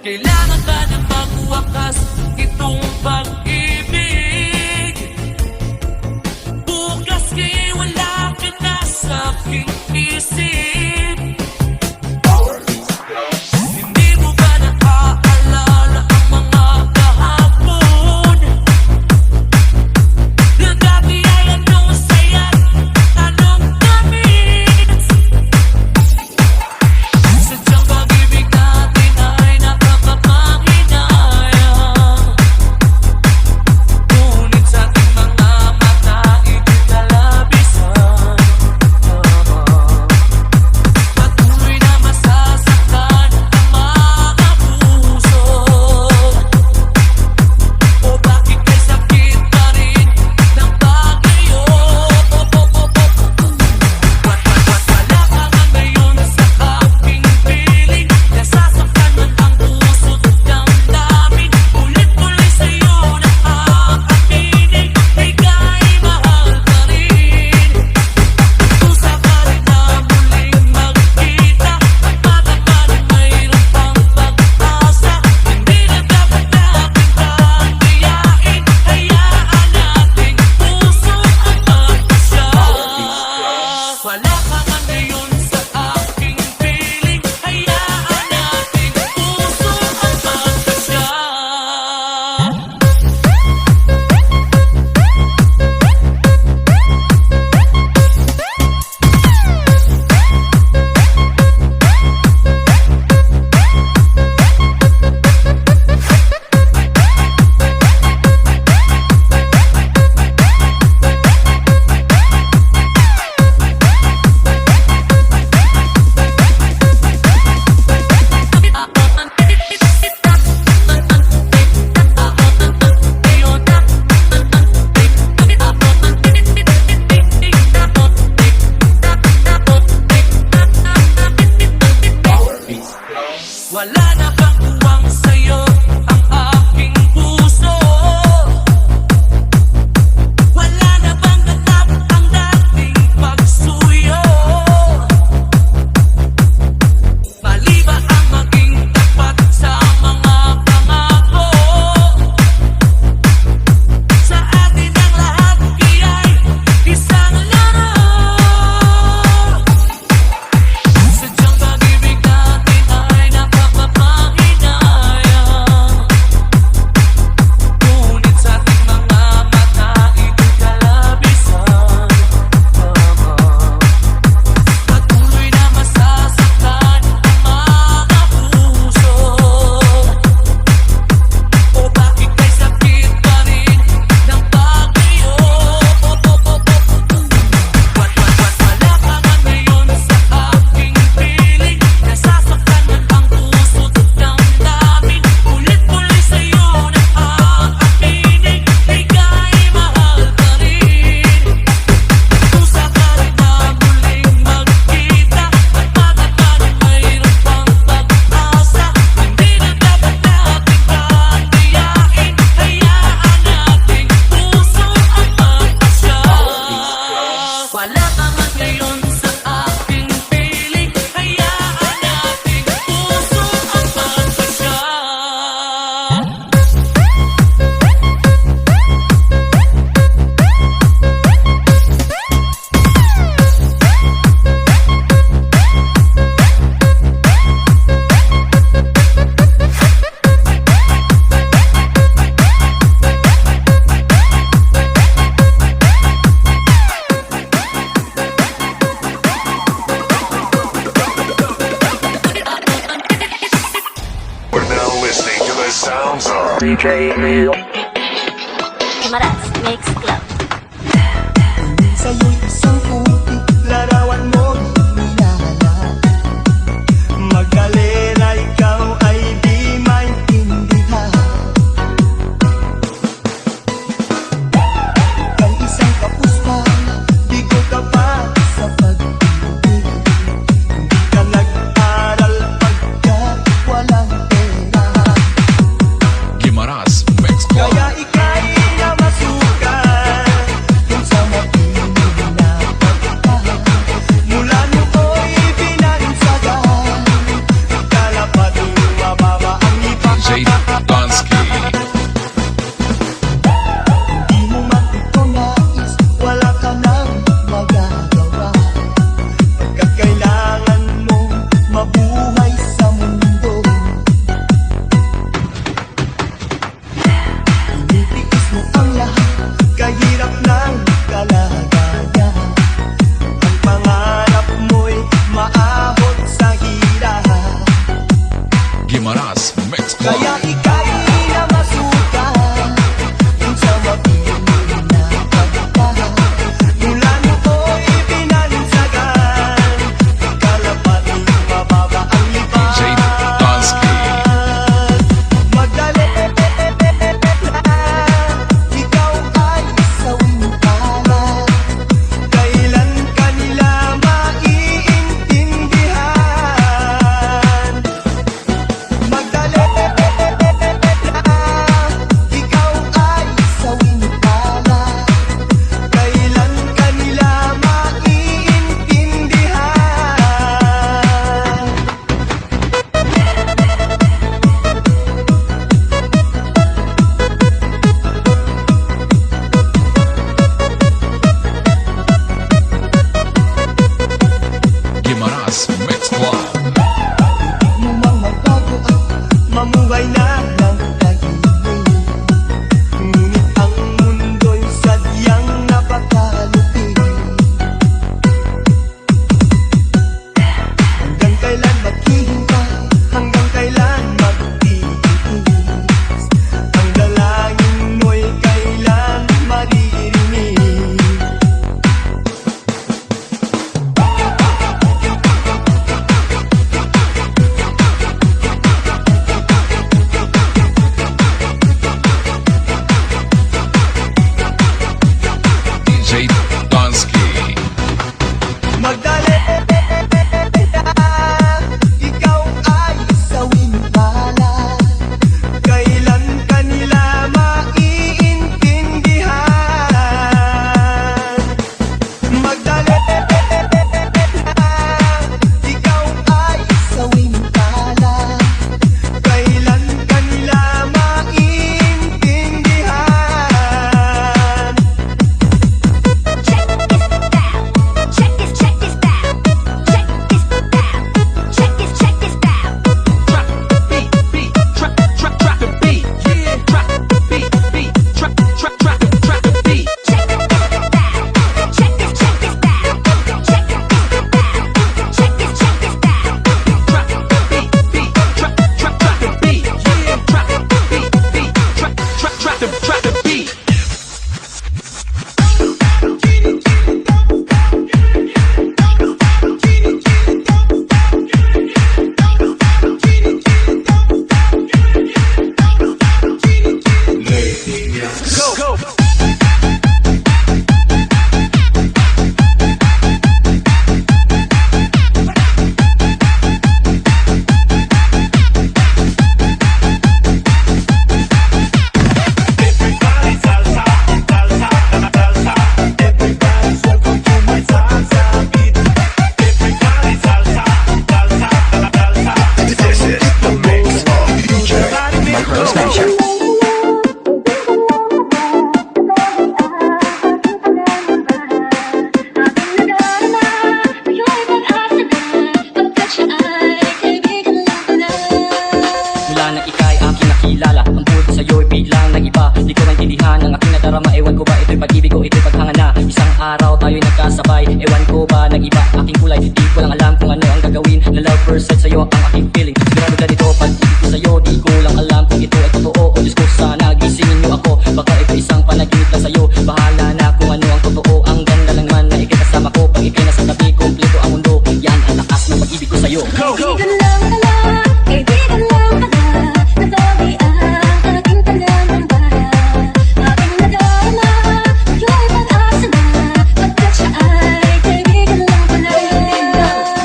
Kailangan ba na magwakas itong pag-ibig? Bukas kay wala ka na sa aking isip. Hindi mo ba naaalala ang mga kahapon? Na dati ay anong saya, anong tamis? Sadyang pag-ibig natin ay nakakapanghinayang, ngunit sa ating mga mata ito'y kalabisan. Patuloy na masasaktan ang mga puso. O bakit kay sakit pa rin ng pag-iyo? Wala ka nga ngayon sa aking piling. Nasasaktan man ang puso't damdamin. Ulit-ulit sa'yo na aaminin, ika'y mahal ka rin. Kusa ka rin na muling magkita, at matamaling mayroon pang pag-asa. Hindi na dapat natin tanggiyain, hayaan nating puso ang magpasya. Wala ka nga ngayon sa aking piling, hayaan nating puso ang magpasya. Wala na bang uwang sa'yo ang aking puso? Wala na bang ganap ang dating pagsuyo? Mali ba ang maging tapat sa mga pangako? Sa atin ang lahat iya'y isang laro. Sadyang pag-ibig natin ay nakakapanghinayang, ngunit sa ating mga mata ito'y kalabisan. Patuloy na masasaktan ang mga puso. O bakit kay sakit pa rin ng pag-iyo? Wala ka nga ngayon sa aking piling. Nasasaktan man ang puso't damdamin. Ulit-ulit sa'yo na aaminin, ika'y mahal ka rin. Kusa ka rin na muling magkita, at matamaling mayroon pang pag-asa. Hindi na dapat natin tanggiyain, hayaan nating puso ang magpasya. Wala ka man ngayon sa aking piling, hayaan nating puso ang magpasya. We're now listening to the sounds of DJ Leo. Maras Mix Club. Sa'yo'y isang putik, larawan mo hinahanap. Magkalera, ikaw ay di maintindihan. Kang isang kapuspan, bigo ka pa sa pag-ibig. Hindi ka nag-aral pagkat walang pera. Gimaras Mix Club. Kaya ika'y namasukan kung sa makinig na Gimaras Mix Club. Kaya ika'y namasukan kung sa mapili na pagkakas. Mula no'y binansagan, kalapating mababa ang lipan. Jay Donsky. Magdali na, ikaw ay sawing palad. Kailan kanila maiintindihan? Magdali na, ikaw ay sawing palad. Kailan kanila maiintindihan? Gimaras Mix Club. Mo mang magbago at mamuhay na lang tahimik. Ngunit ang mundo'y sadyang napakalupit. Hanggang kailan maghihintay? Hanggang kailan magtitiis? Ang dalangin mo'y kailan maririnig? DJ Donsky. Magdali na, ikaw ay sawing palad. Kailan kanila maiintindihan? Magdali na, ikaw ay sawing palad. Kailan kanila maiintindihan? Check this out. Check this out. Check this out. Check this out. Drop the beat, drop the beat, yeah. Drop the beat, drop the beat. Check this out. Check this out. Check this out. Check this out. Drop the beat, drop the beat, yeah. Drop the beat, drop the beat. Go. This is the mix of DJ Marcos Nation. Mula nang ika'y aking nakilala, ang buhay ko sa'yo'y biglang nag-iba. Di ko naintindihan ang aking nadarama. Ewan ko ba ito'y pag-ibig o ito'y paghanga na? Isang araw tayo'y nagkasabay. Ewan ko ba nag-iba aking kulay? Di ko lang alam kung ano ang gagawin. Na love first sight sa'yo ang aking feeling. Sigurado ganito pag-ibig ko sa'yo. Di ko lang alam kung ito ay totoo. O Diyos ko, sana gisingin niyo ako. Baka ito isang panaginip lang sa'yo. Bahala na kung ano ang totoo. Ang ganda lang man na ikay kasama ko. Pag ikay nasa tabi, kompleto ang mundo. Yan ang lakas ng pag-ibig ko sa'yo. Kaibigan lang pala, kaibigan lang pala. Natabi ang aking panangamba. Aking nadarama, ngayon pag-asa na. Pagkat siya ay kaibigan lang pala.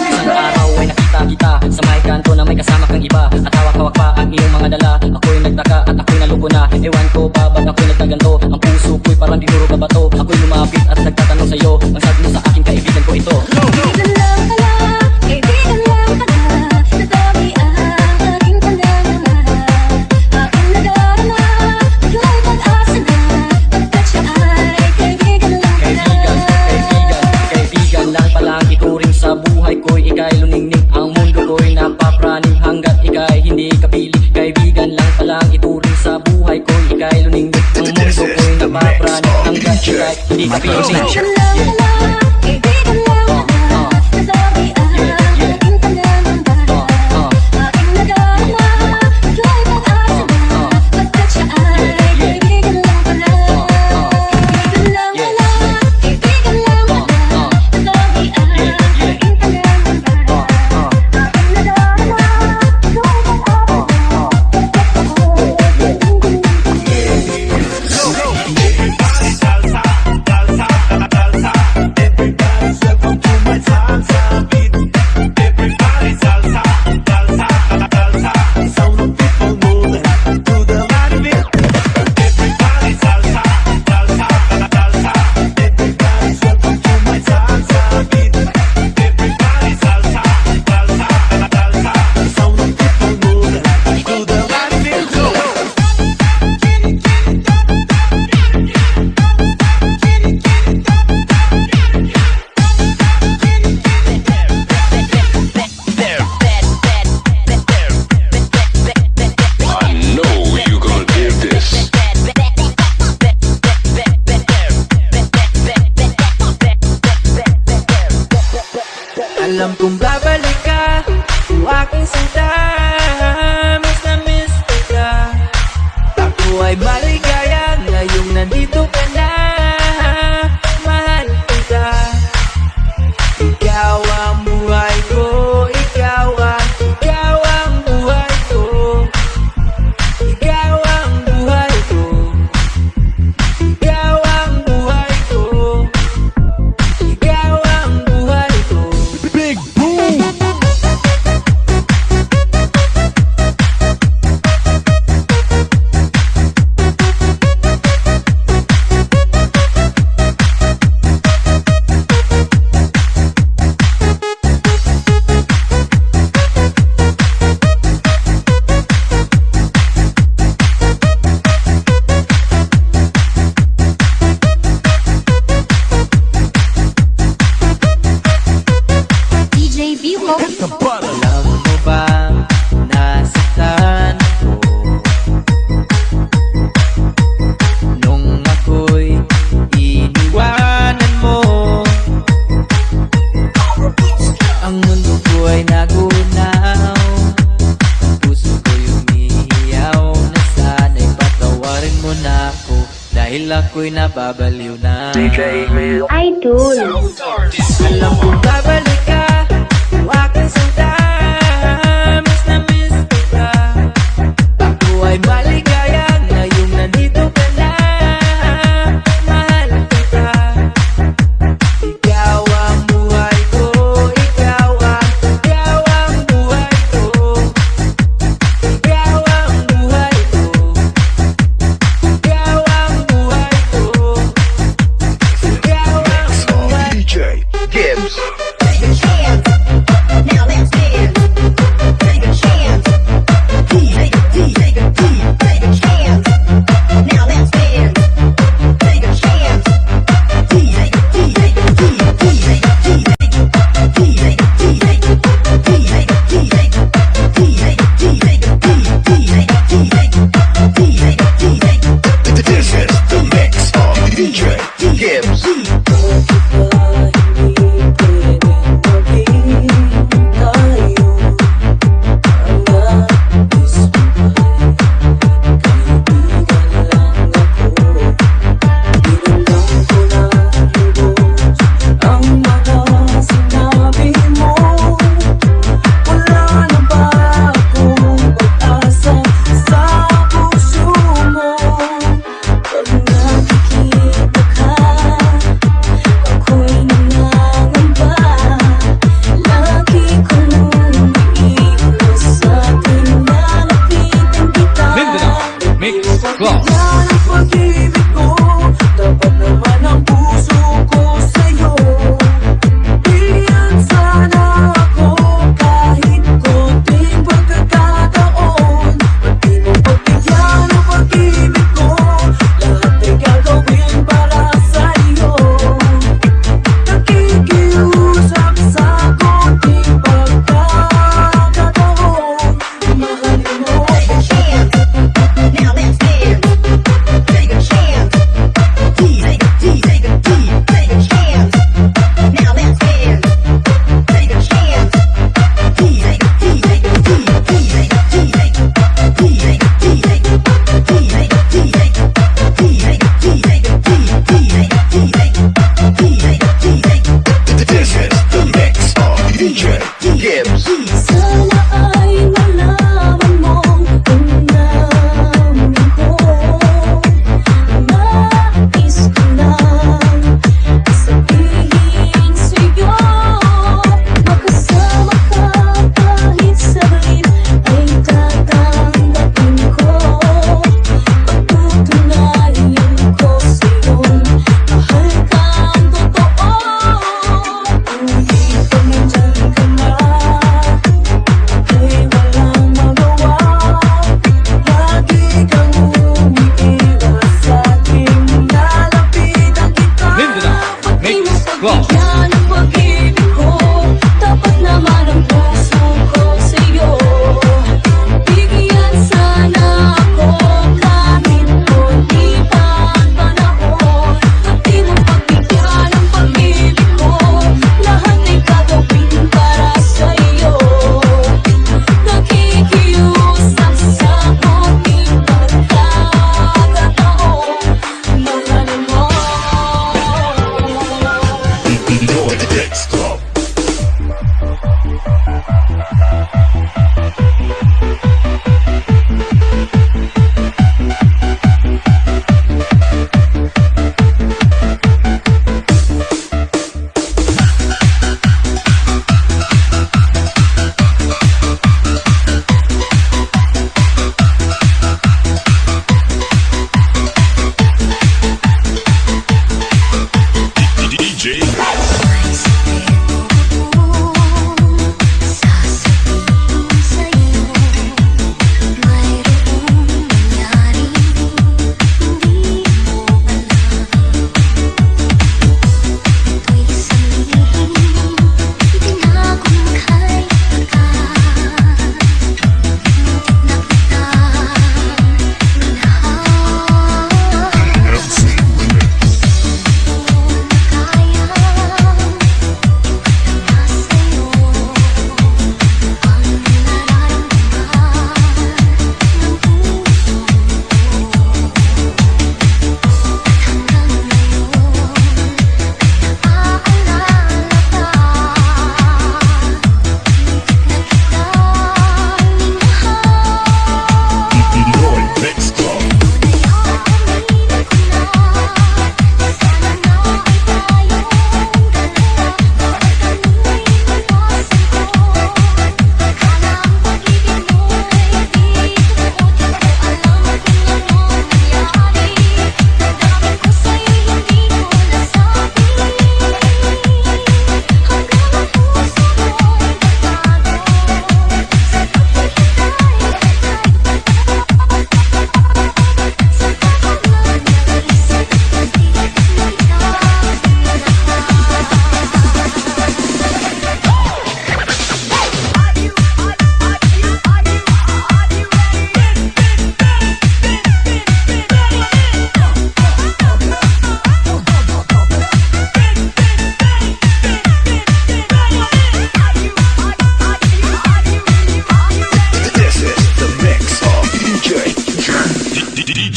Isang araw ay nakita kita sa may kanto na may kasama kang iba. At hawak-hawak pa ang iyong mga dala. Ako'y nagtaka at ako'y naluko na. Ewan ko ba ba't ako'y nagtaganto? Ang puso ko'y parang dinuro ka bato. Ako'y lumapit at nagtatanong sa'yo. Ang sabi mo sa aking kaibigan ko ito. Kaibigan lang pala, kaibigan lang pala. Natabi ang aking panangamba. Aking nadarama, ngayon pag-asa na. Pagkat siya ay kaibigan lang pala. Kaibigan lang palang ituring sa buhay ko'y ika'y luningning. Ang mundo ko'y napapraning hanggat ika'y hindi kapili. Kaibigan lang palang ituring sa buhay ko'y ika'y luningning. Ang mundo ko'y napapraning hanggat ika'y hindi kapili. Kaibigan lang pala, kaibigan lang pala. Natabi ang aking panangamba. Aking nadarama, dahil ako'y nababaliw na. Idol. Alam kong babalik ka, o aking sinta, miss na miss kita. Ako ay maligaya ngayong nandito ka na, mahal kita. Ikaw ang buhay ko, ikaw ang buhay ko. Ikaw ang buhay ko, ikaw ang buhay ko. Ikaw ang buhay ko. DJ Gibbs. Yeah.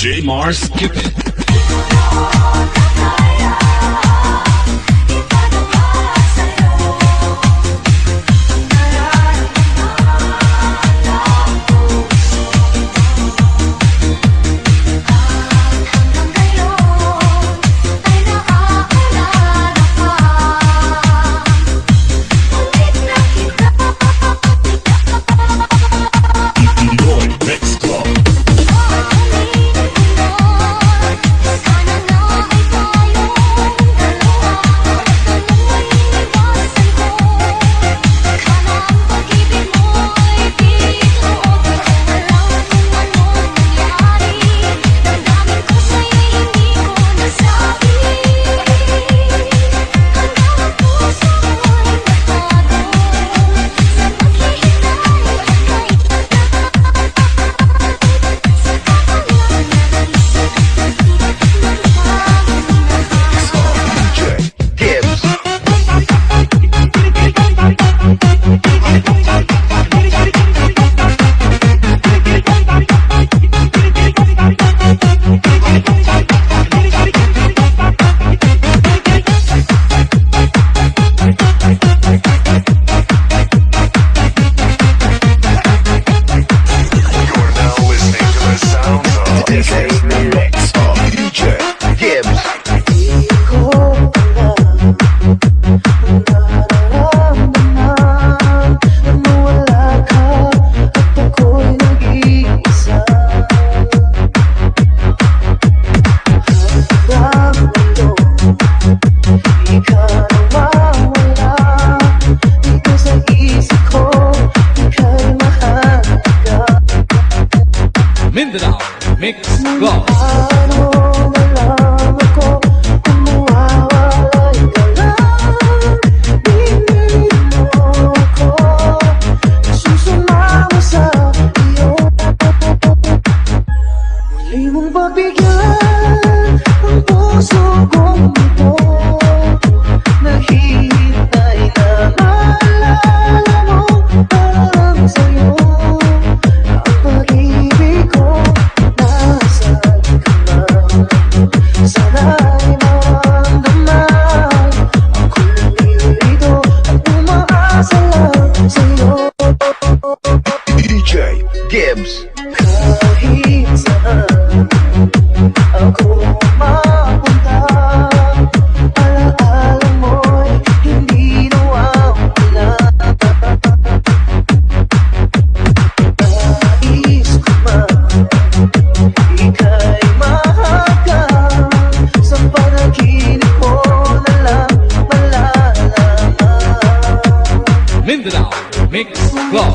DJ Mars Cupid. Pinoy Mix Club. Mindanao Mix Club. DJ Gibbs. Kahit saan ako mapunta, alaala mo'y hindi nawawala. Nais ko man ika'y mahagkan, sa panaginip ko na lang malalaman. Mindanao Mix Club.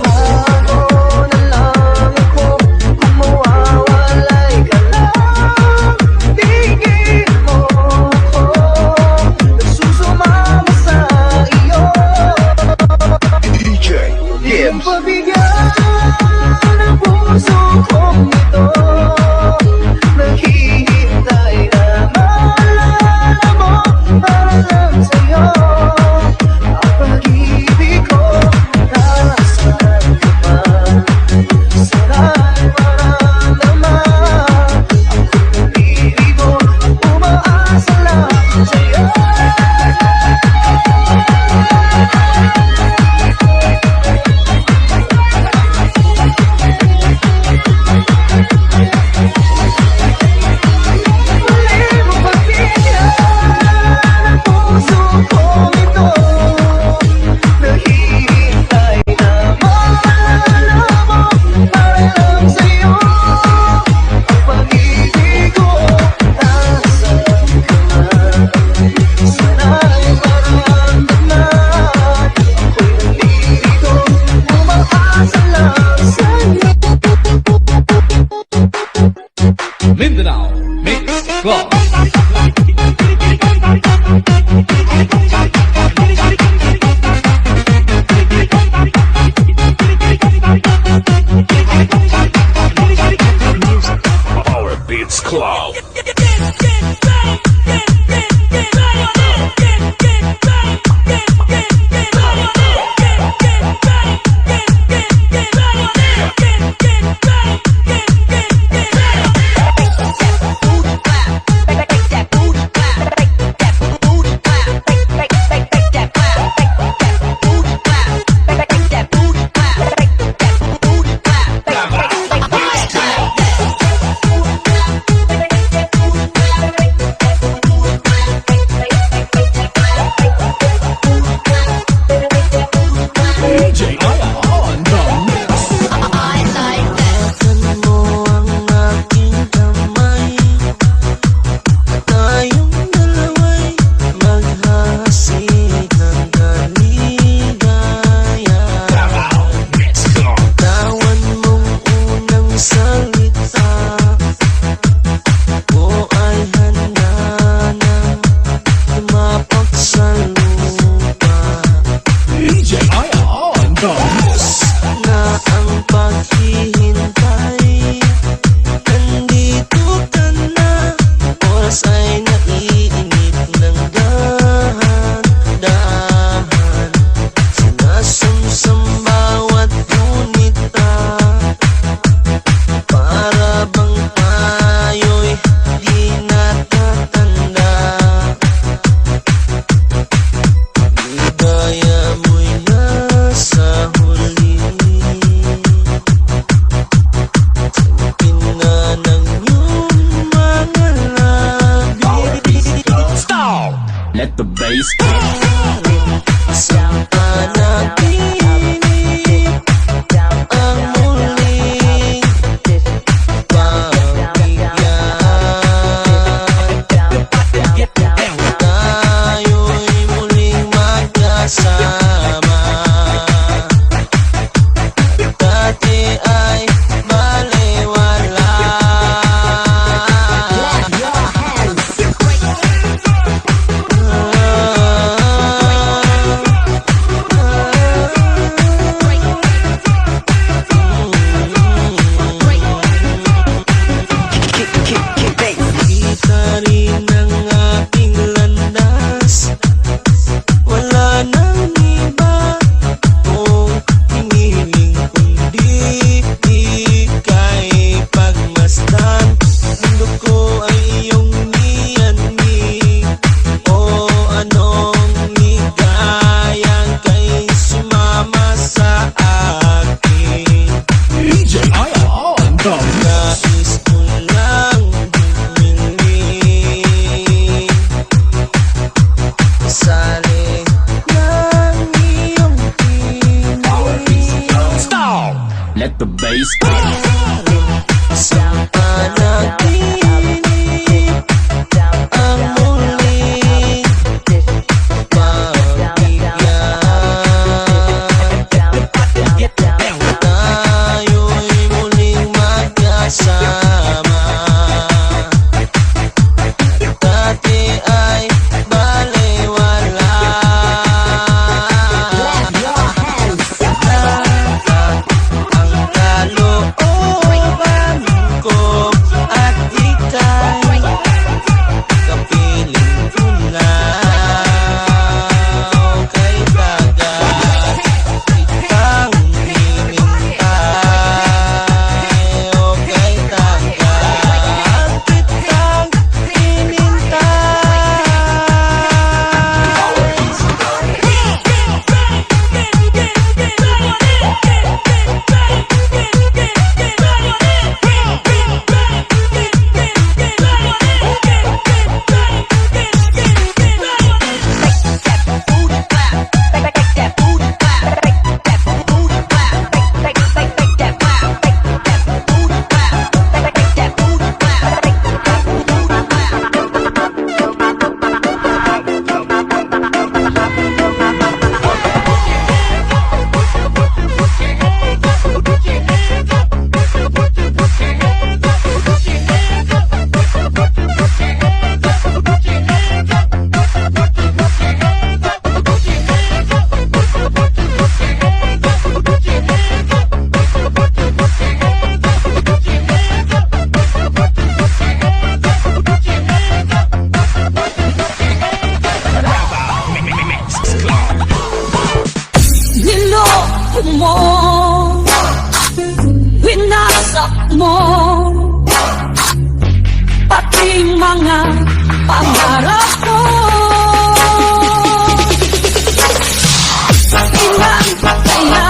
Mindanao Mix Club. Power Beats Club. Mindanao bass. Sa panaginip ang muling pagbigyan, tayo'y muling magkasama. Dati ay baliwala. Kita rin ang ating landas, wala nang iba kung hinihiling kundi ika'y pagmasdan. Mundo ko ay iyong niyanig, o anong ligayang kay sumama sa akin. DJ Aya on the Nais ko lang humiling, sali ng iyong tinig. Let the bass. Sa panaginip ang muling pagbigyan, tayo'y muling magkasama. Dati ay baliwala. Ang kalooban ko at ika'y kapiling ko na. Kay dagat kitang hinintay, o kay dagat kitang Niloko mo, winasak mo, pati mga pangarap ko. Ilan kaya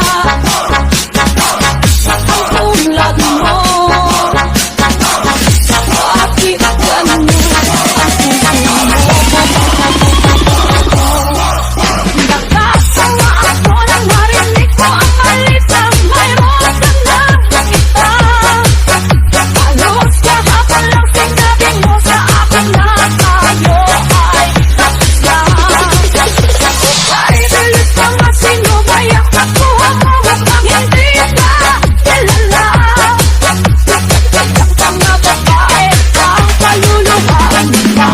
ang tulad mo? Bakit ganun ang puso mo? Nakasawa ako nang marinig ko ang malitang mayroon ka na nakita. Halos kahapon lang sinabi mo sa akin na tayo ay tapos na. Kahit ulit pa nga sino ba yung kakuha mo upang hindi ka kilala. Ang mga babae ang kaluluhan nila.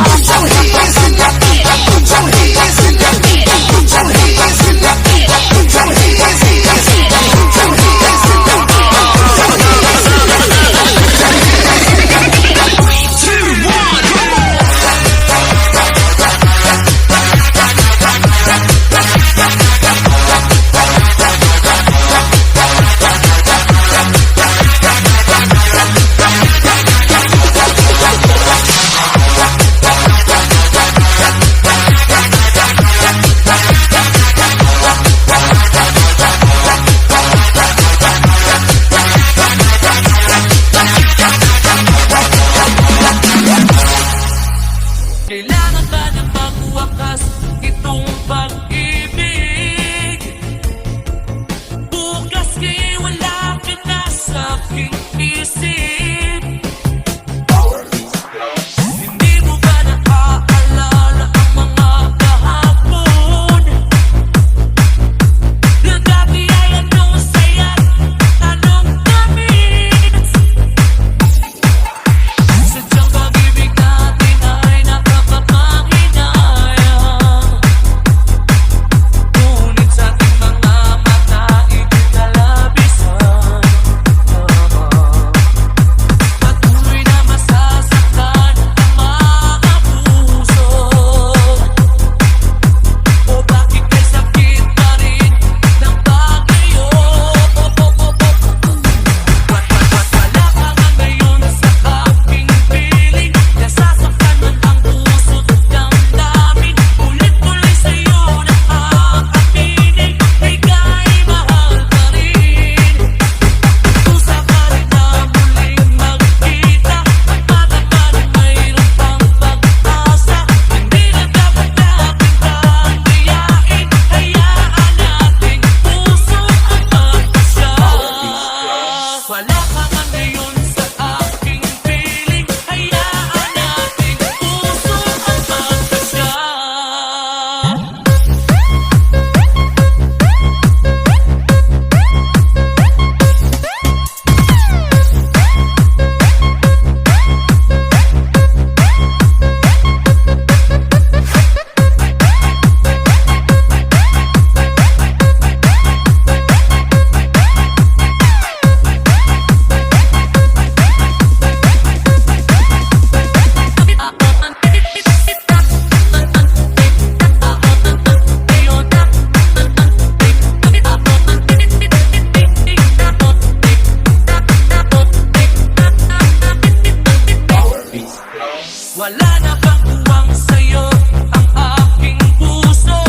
Wala na bang uwang sa'yo ang aking puso?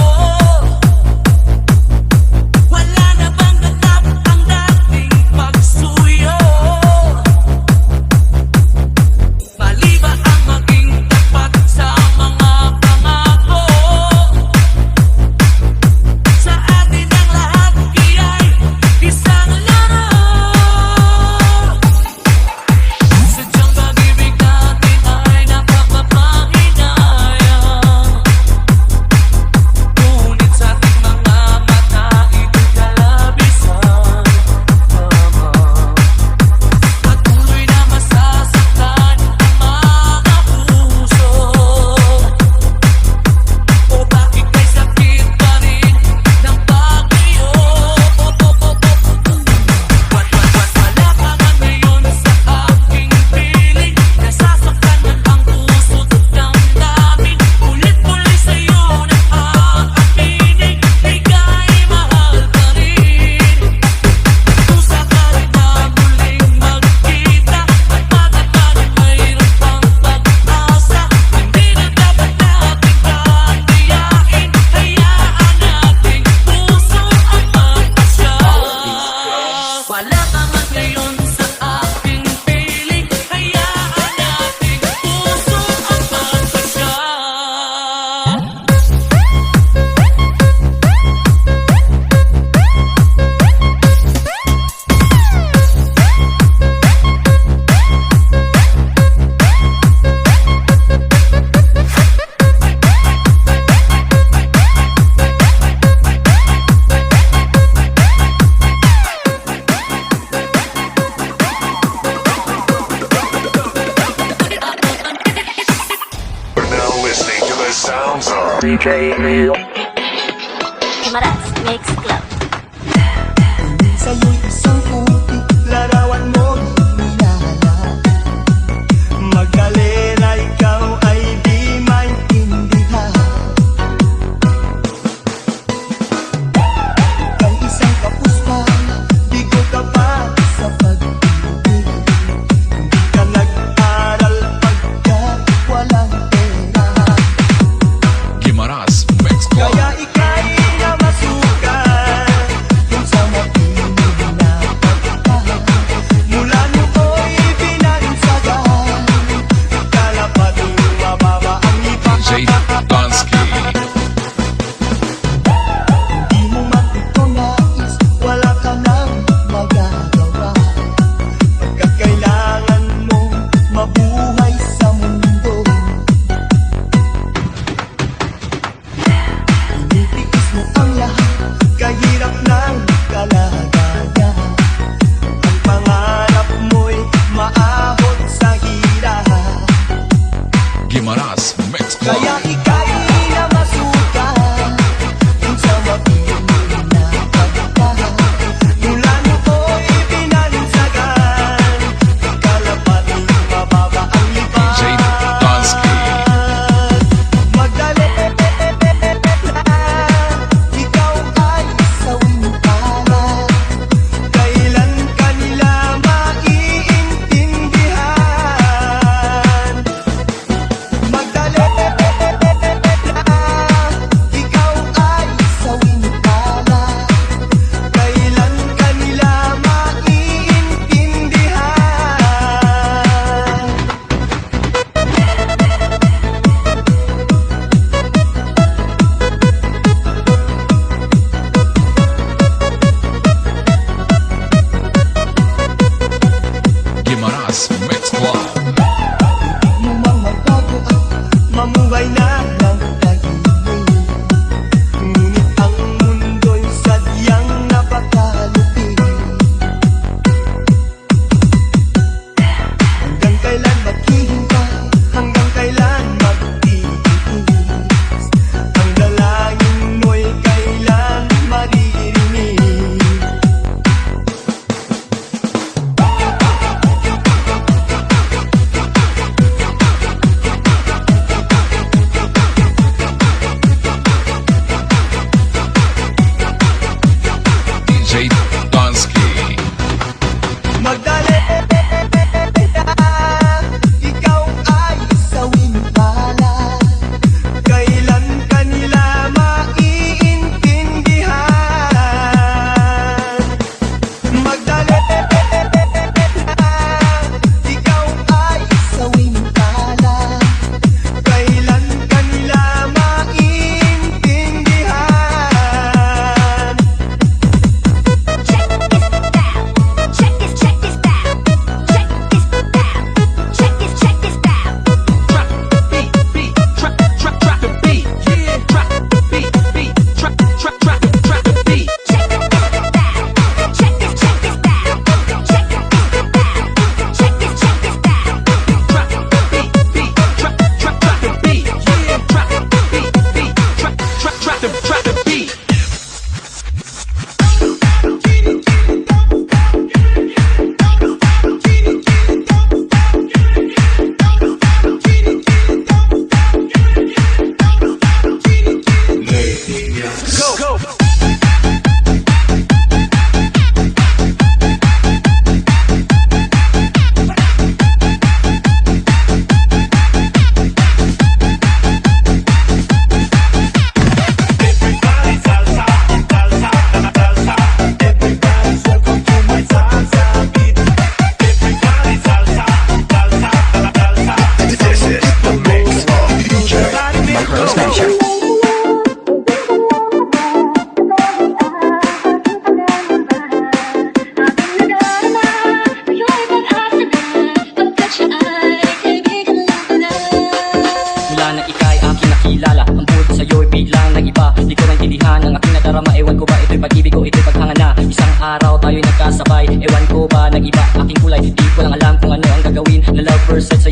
Wala na bang ganap ang dating pagsuyo? Mali ba ang maging tapat sa mga pangako? Sa atin ang lahat kiya'y isang laro. Sadyang pag-ibig natin ay napakapanginayang, ngunit sa ating mga mata ito'y kalabisan lamang. Patuloy na masasaktan ang mga puso. O bakit may sakit pa rin ng pag-iyo? Wala ka man ngayon sa aking piling, nasasaktan man ang puso't damdamin. Ulit-ulit sa'yo na aaminin, ika'y mahal ka rin. Kusa ka rin na muling magkita, at magkakaroon mayroon pang pag-asa. Hindi na dapat natin kandiyain, hayaan nating puso ang magpasya. Wala ka man ngayon sa aking piling, hayaan nating puso ang magpasya. You're now listening to the sounds of Maras Mix Club. Sa'yo'y isang putik, larawan mo hinihinala. Magkalena, ikaw ay di maintindihan. Kang isang kapuspan, bigo ka pa sa pag-ibig. Hindi ka nag-aral pagkat walang pera. Gimaras Mix Club.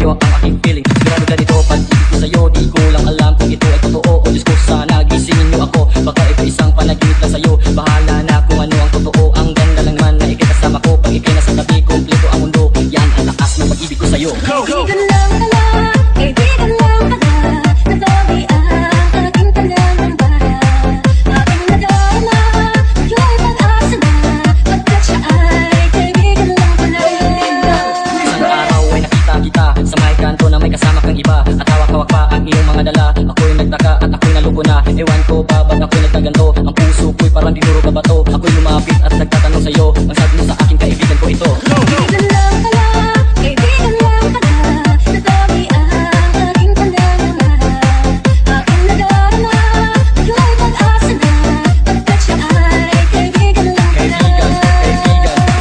sa'yo ang aking feeling. Sigurado ganito pag-ibig ko sa'yo, di ko lang alam kung ito ay totoo. O Diyos ko, sana gisingin niyo ako, baka ito isang panaginip lang sa'yo. Bahala na kung ano ang totoo, ang ganda lang man na ikikasama ko. Pag ikay nasa tabi, kompleto ang mundo. Yan ang lakas ng pag-ibig ko sa'yo. Kaibigan lang pala, kaibigan lang pala, natawi ang aking pananambara. Aking nadarama, ikaw ay pag-asa na, pagkat siya ay kaibigan lang pala. Isang araw ay nakita kita sa may kanto na may kasama kang iba. At hawak-hawak pa ang iyong mga dala. Ako'y nagtaka at ako'y naluko na. Ewan ko ba ba't ako'y nagtaganto? Ang puso ko'y parang dinuro ka bato. Ako'y lumapit at nagtatanong sa'yo. Ang sabi mo sa aking kaibigan ko ito. Kaibigan lang pala, kaibigan lang pala, natawi ang aking pananambara. Aking nadarama, ikaw ay pag-asa na, pagkat siya ay kaibigan lang pala.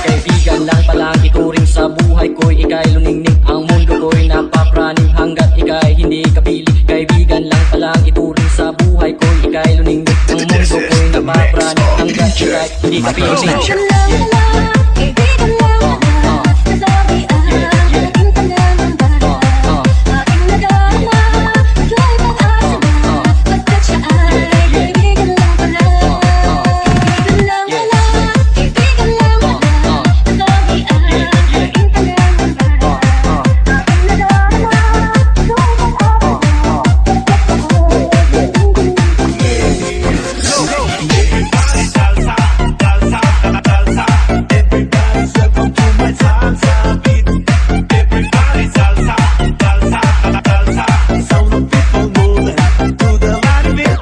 Kaibigan lang pala ang ituring sa buhay ko'y ika'y luningning. Ang mundo ko'y napapraning hanggat ika'y hindi kapili. Kaibigan lang pala ang ituring sa buhay ko'y ika'y luningning. Ang mundo ko'y napapraning hanggat ika'y hindi kapili. Kaibigan lang pala, kaibigan lang pala, natawi ang aking pananambara. Aking nadarama, ikaw ay pag-asa na, pagkat siya ay kaibigan lang pala. Kaibigan lang pala, kaibigan lang pala, natawi ang aking pananambara. Aking nadarama, ikaw ay pag-asa na, Everybody welcome to my salsa beat. Everybody salsa, salsa, salsa. Sound of people moving to the body beat.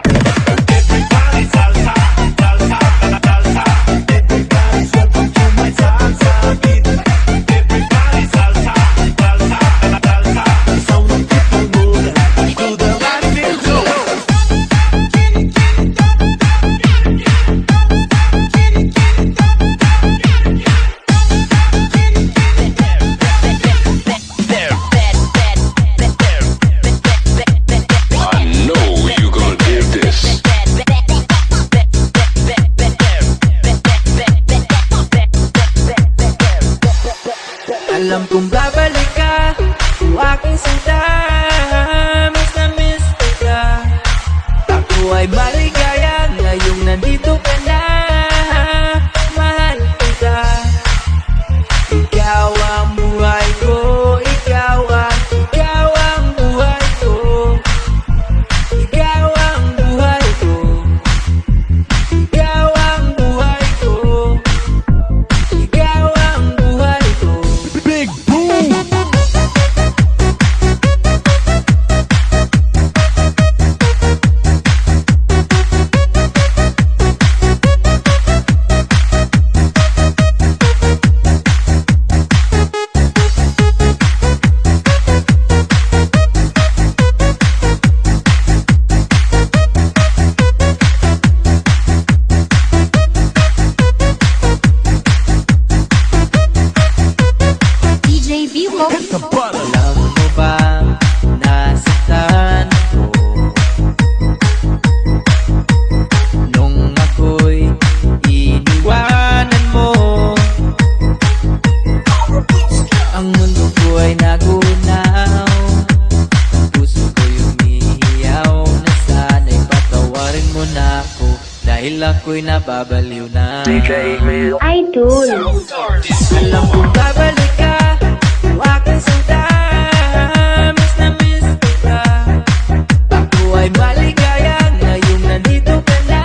Everybody salsa, salsa, salsa. Everybody welcome to my salsa beat. Everybody salsa, salsa, salsa. Sound of people moving to the body beat. I know you gonna dig this. Alam kong babalik ka, o aking sinta. Miss na miss kita. Ako ay maligaya ngayong nandito ka na. Mahal kita. Ikaw ang buhay ko. Ikaw ang buhay ko. Ikaw ang buhay ko. Ikaw ang buhay ko. Ikaw ang buhay ko. Big boom! DJ Vivo. Hit the button! Alam mo bang nasaktan ko nung ako'y iniwanan mo? Ang mundo ko ay nagunaw, puso ko'y umihiyaw na sana'y patawarin mo na ako dahil ako'y nababaliw na. Idol. Alam kong babalik ka, o aking sinta. Miss na miss kita. Ako ay maligaya ngayong nandito ka na.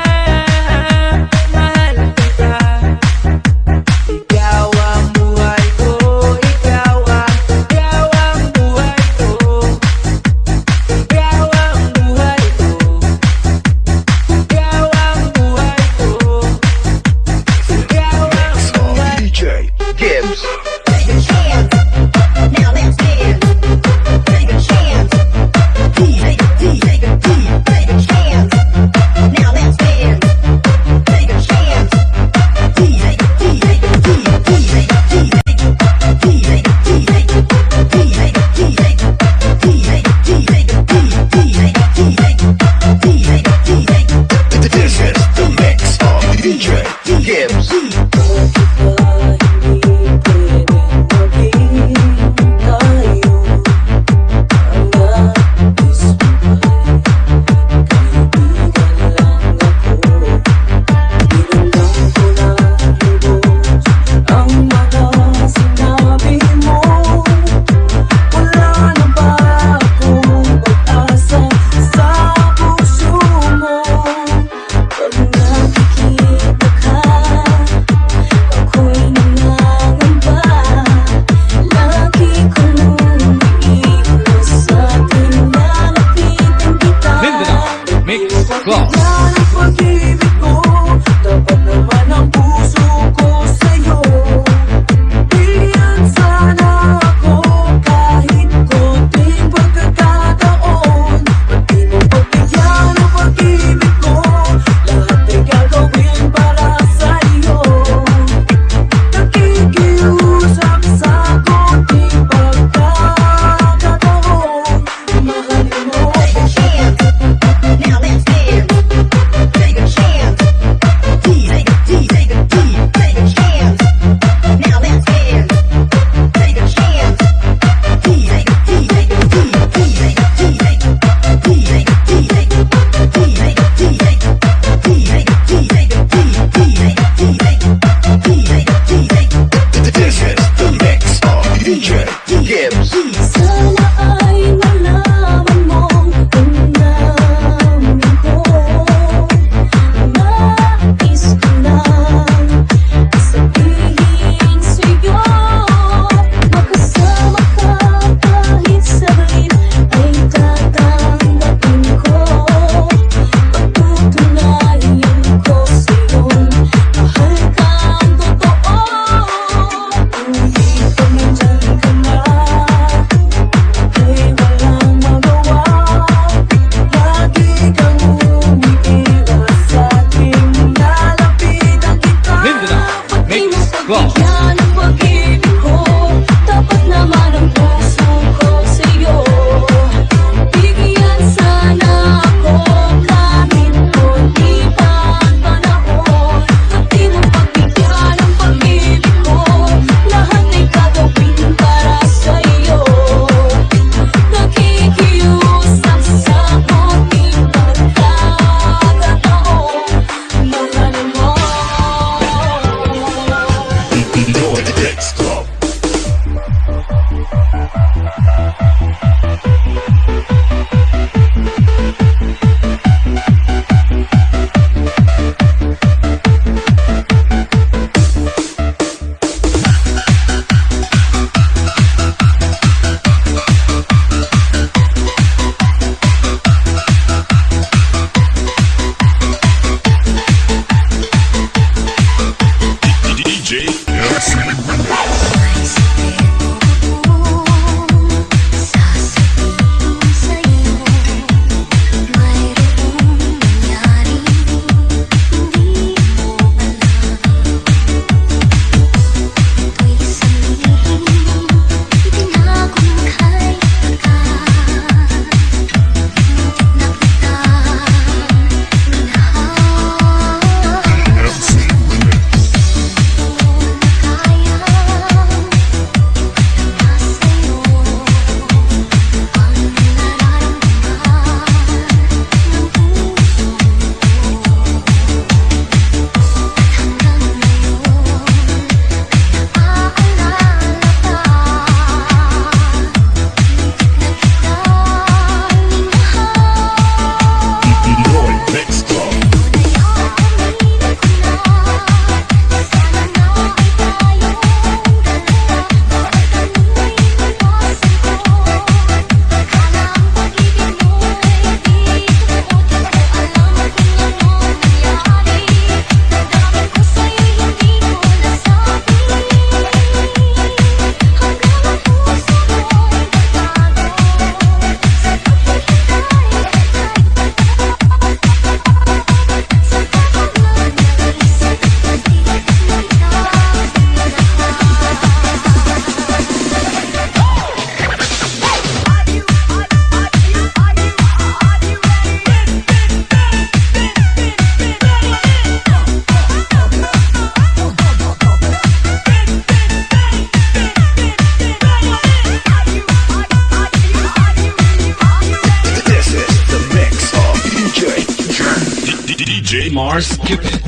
Mahal kita. Ikaw ang buhay ko. Ikaw ang buhay ko. Ikaw ang buhay ko. Ikaw ang buhay ko. Ikaw ang buhay ko. DJ Gibbs. Everybody DJ Mars, skip it.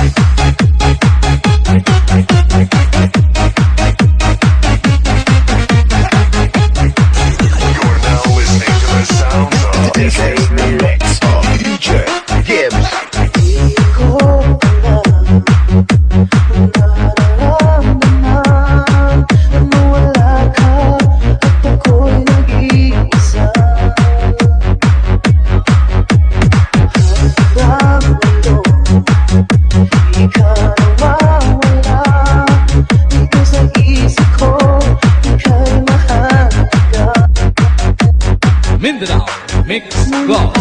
Mix Club. You're now listening to the sounds of This is the mix of DJ Gibbs. Mindanao Mix Club.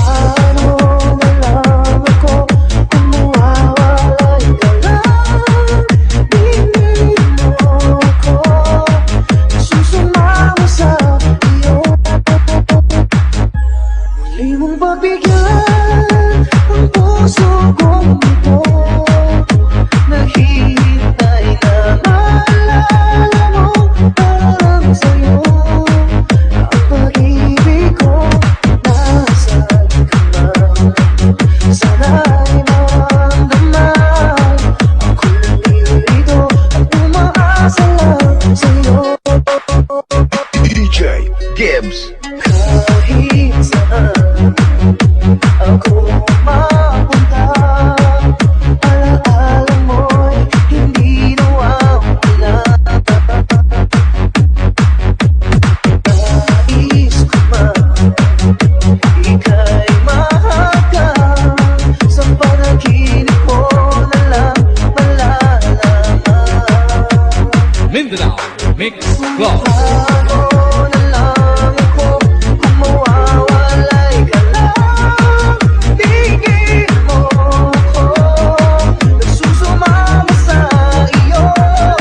DJ Gibbs. Mindanao Mix Club. DJ Gibbs.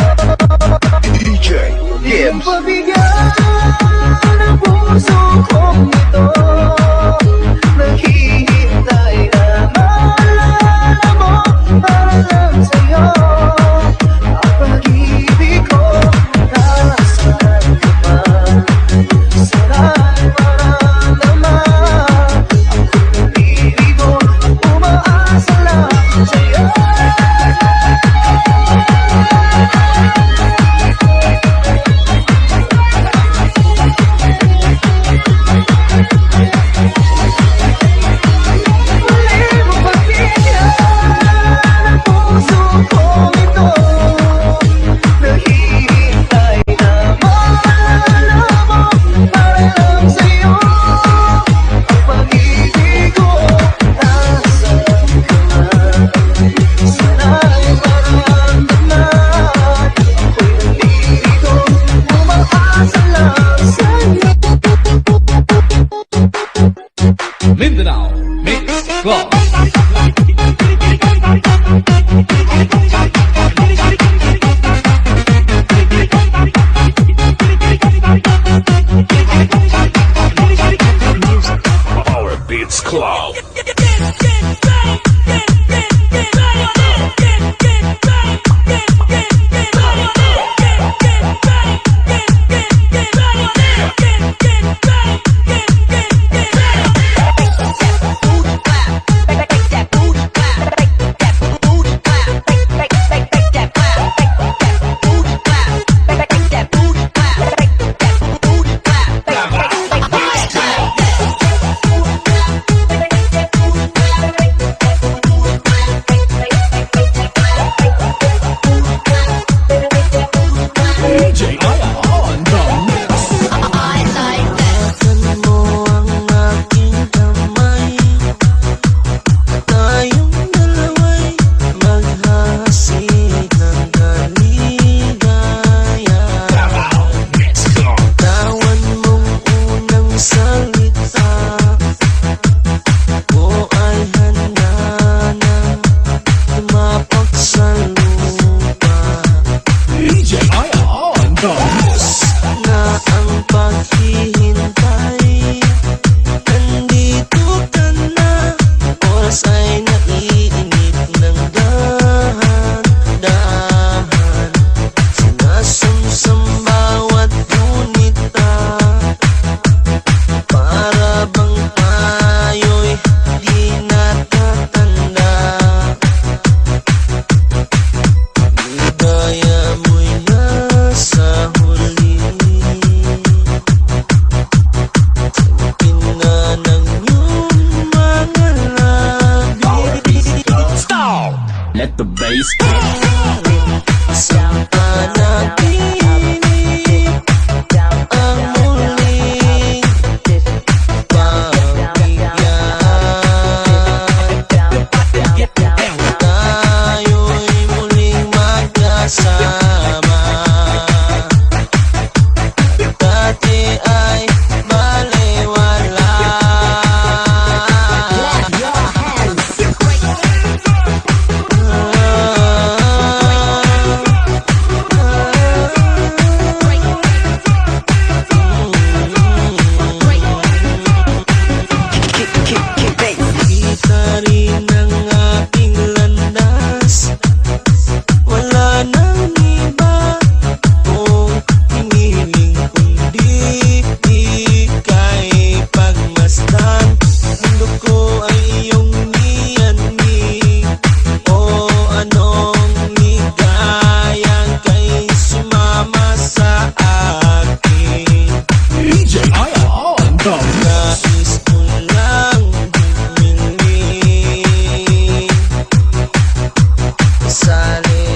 Mindanao Mix Club. Our Beats Club. the bass. Sa panaginip ang muling pagbigyan, tayo'y muling magkasama. Dati ay balewala. Kita rin ang aking landas, wala nang iba kung hinihiling kundi ika'y pagmasdan. Mundo ko ay iyong niyani, o anong ligayang kay sumama sa akin. DJ Aya on the Nais ko lang humiling, sali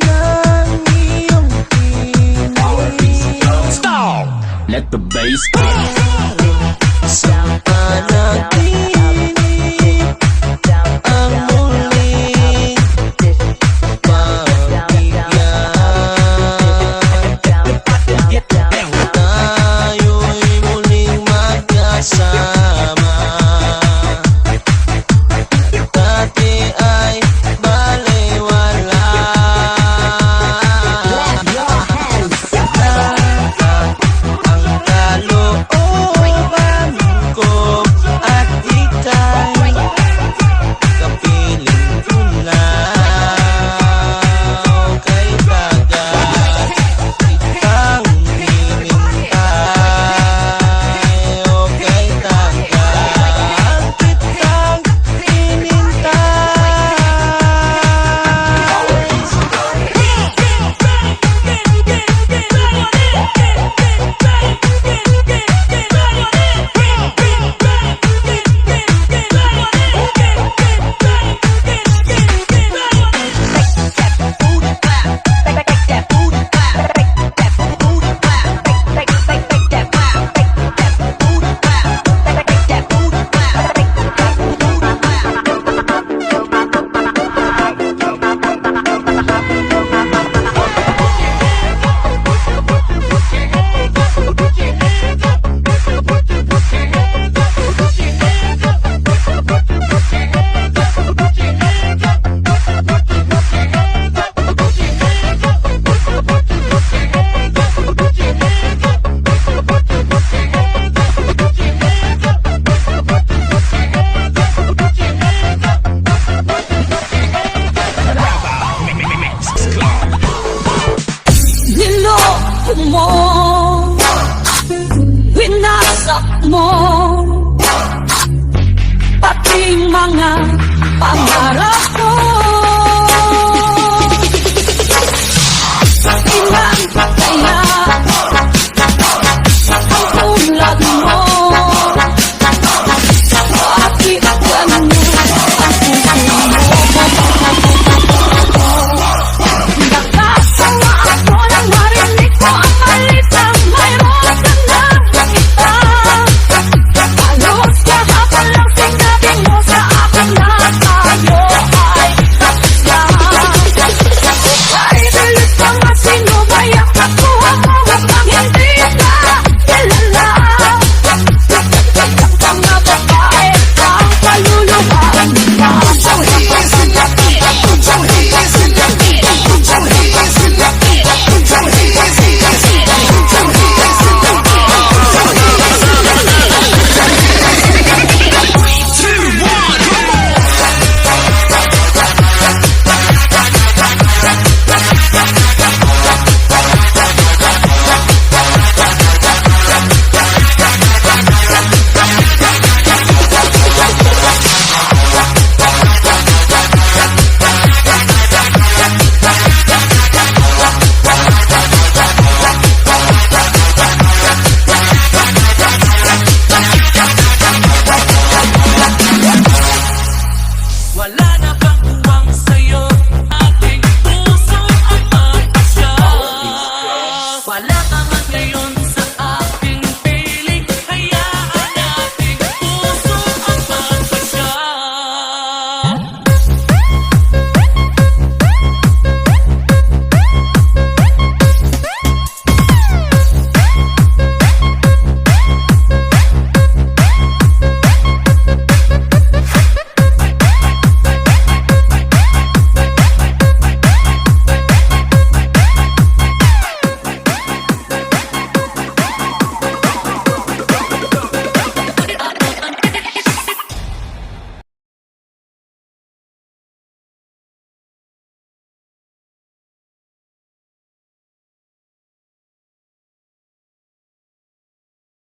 ng iyong piling. Let the bass. Sa panaginip ang muling pagbigyan, tayo'y muling magkasama. Dati ay balewala. Ang kalooban ko at ika'y kapiling ko lang kay bagay. Kitang hinintay, o kay tagal kitang Niloko mo, winasak mo, pati mga pangarap